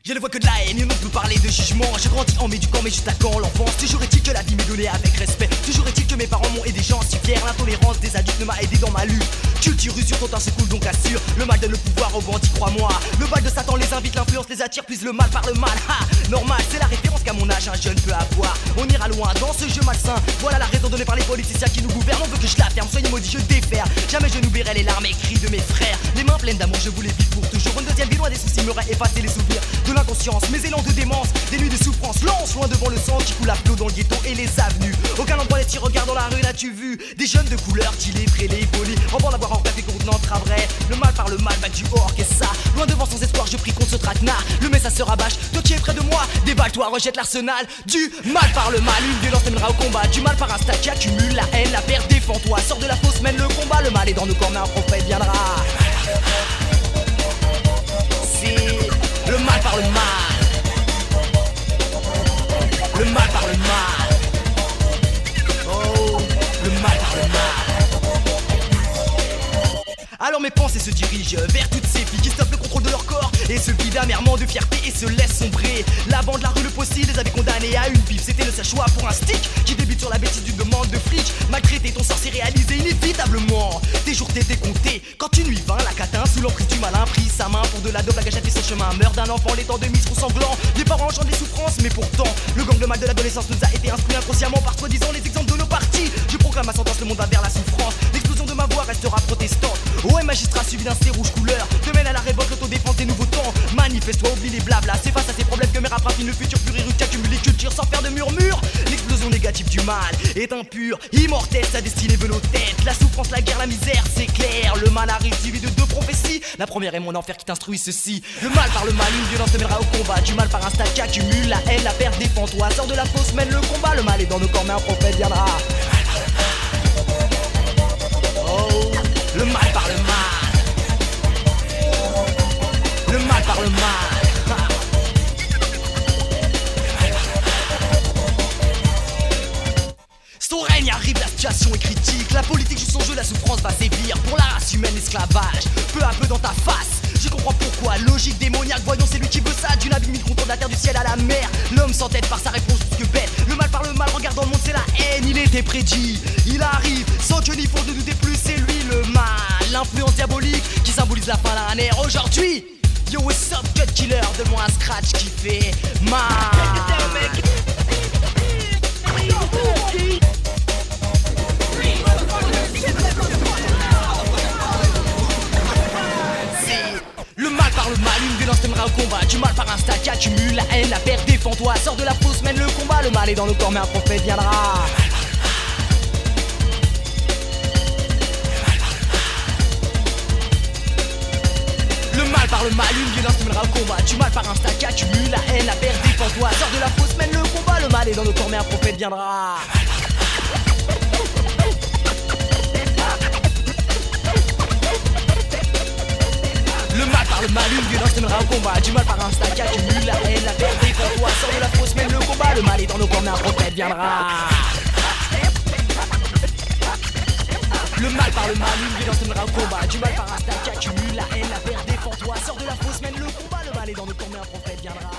Je ne vois que de la haine, et on peut parler de jugement. J'ai grandi en m'éduquant, mais juste à quand l'enfance. Toujours est-il que la vie m'est donnée avec respect. Toujours est-il que mes parents m'ont aidé, j'en suis fier. L'intolérance des adultes ne m'a aidé dans ma lutte. Culture, usure, ton temps se coule, donc assure. Le mal donne le pouvoir aux bandits, crois-moi. Le bal de Satan les invite, l'influence les attire, plus le mal par le mal. Ha, normal, c'est la référence qu'à mon âge un jeune peut avoir. On ira loin dans ce jeu malsain. Voilà la raison donnée par les politiciens qui nous gouvernent. On veut que je la ferme, soyez maudits, je déferre. Jamais je n'oublierai les larmes et cris de mes frères. Les mains pleines d'amour, je voulais vivre pour toujours. Une deuxième vie loin des soucis m'aurait effacé les souvenirs de l'inconscience, mes élans de démence, des nuits de souffrance, lance loin devant le sang qui coule à flot dans le ghetto et les avenues. Aucun endroit les petits regards dans la rue, l'as-tu vu? Des jeunes de couleur, dilés, prélés, volés, en bord d'avoir en rêve et contenant vrai. Le mal par le mal, battu hors, qu'est-ce ça? Loin devant sans espoir, je prie qu'on se traquenard. Le message se rabâche, toi qui es près de moi, déballe-toi, rejette l'arsenal. Du mal par le mal, une violence t'amènera au combat. Du mal par un stade qui accumule la haine, la perte, défends-toi. Sors de la fosse, mène le combat. Le mal est dans nos corps, mais un prophète viendra. C'est le mal par le mal. Le mal par le mal. Oh, le mal par le mal. Alors mes pensées se dirigent vers toutes ces filles qui stoppent le contrôle de leur corps et se vident amèrement de fierté et se laissent sombrer. La bande, la rue, le possible les avait condamnés à une pipe. C'était le seul choix pour un stick qui débute sur la bêtise d'une demande de fric. Maltraité, ton sort s'est réalisé inévitablement. Tes jours t'étaient comptés quand une nuit vint la catin sous l'emprise du malin prit sa main pour de la dope, la gâchette et son chemin. Meurt d'un enfant, les temps de mise trop sanglant. Les parents chantent des souffrances, mais pourtant le gang de mal de l'adolescence nous a été instruit inconsciemment par soi-disant les exemples de nos partis. Je proclame ma sentence, le monde va vers la souffrance. L'explosion de ma voix restera protestante. Ouais, magistrat suivi d'un C rouge couleur te mène à la révolte, l'autodéfense des nouveaux temps. Manifeste-toi, oublie les blabla. C'est face à ces problèmes que mes rap raffinent le futur pur et rude qu'accumule les cultures sans faire de murmure. L'explosion négative du mal est impure, immortelle, sa destinée veut nos têtes. La souffrance, la guerre, la misère, c'est clair. Le mal arrive suivi de deux prophéties. La première est mon enfer qui t'instruit ceci. Le mal par le mal, une violence te mènera au combat. Du mal par un stade qui accumule la haine, la perte, défends-toi. Sors de la fosse, mène le combat. Le mal est dans nos corps, mais un prophète viendra. Oh, le mal par le mal. Le mal par le mal. Son règne arrive, la situation est critique. La politique joue son jeu, la souffrance va sévir. Pour la race humaine, l'esclavage, peu à peu dans ta face. Je comprends pourquoi, logique démoniaque, voyons c'est lui qui veut ça. D'une abîme, il contourne la terre du ciel à la mer. L'homme s'entête par sa réponse plus que bête. Le mal par le mal, regarde dans le monde, c'est la haine. Il était prédit, il arrive, sans que ni faut ne douter plus, c'est lui le mal. L'influence diabolique qui symbolise la fin d'un ère. Aujourd'hui, yo what's up cut killer, donne-moi un scratch qui fait mal. Le mal par le mal, une violence t'aimera au combat. Du mal par un stade qui accumule la haine, la perte, défends-toi. Sors de la fosse, mène le combat. Le mal est dans nos corps, mais un prophète viendra. Le mal par le mal, une violence t'aimera au combat. Du mal par un stade qui accumule la haine, la perte, défends-toi. Sors de la fosse, mène le combat. Le mal est dans nos corps, mais un prophète viendra. Le mal par le mal, une violence t'aimera au combat. Du mal par un stade qui accumule la haine, la perte, défends-toi. Sors de la fosse, mène le combat. Le mal est dans nos corps, mais un prophète viendra. Le mal par le mal, une violence t'aimera au combat. Du mal par un stade qui accumule la haine, la perte, défends-toi. Sors de la fosse, mène le combat. Le mal est dans nos corps, mais un prophète viendra.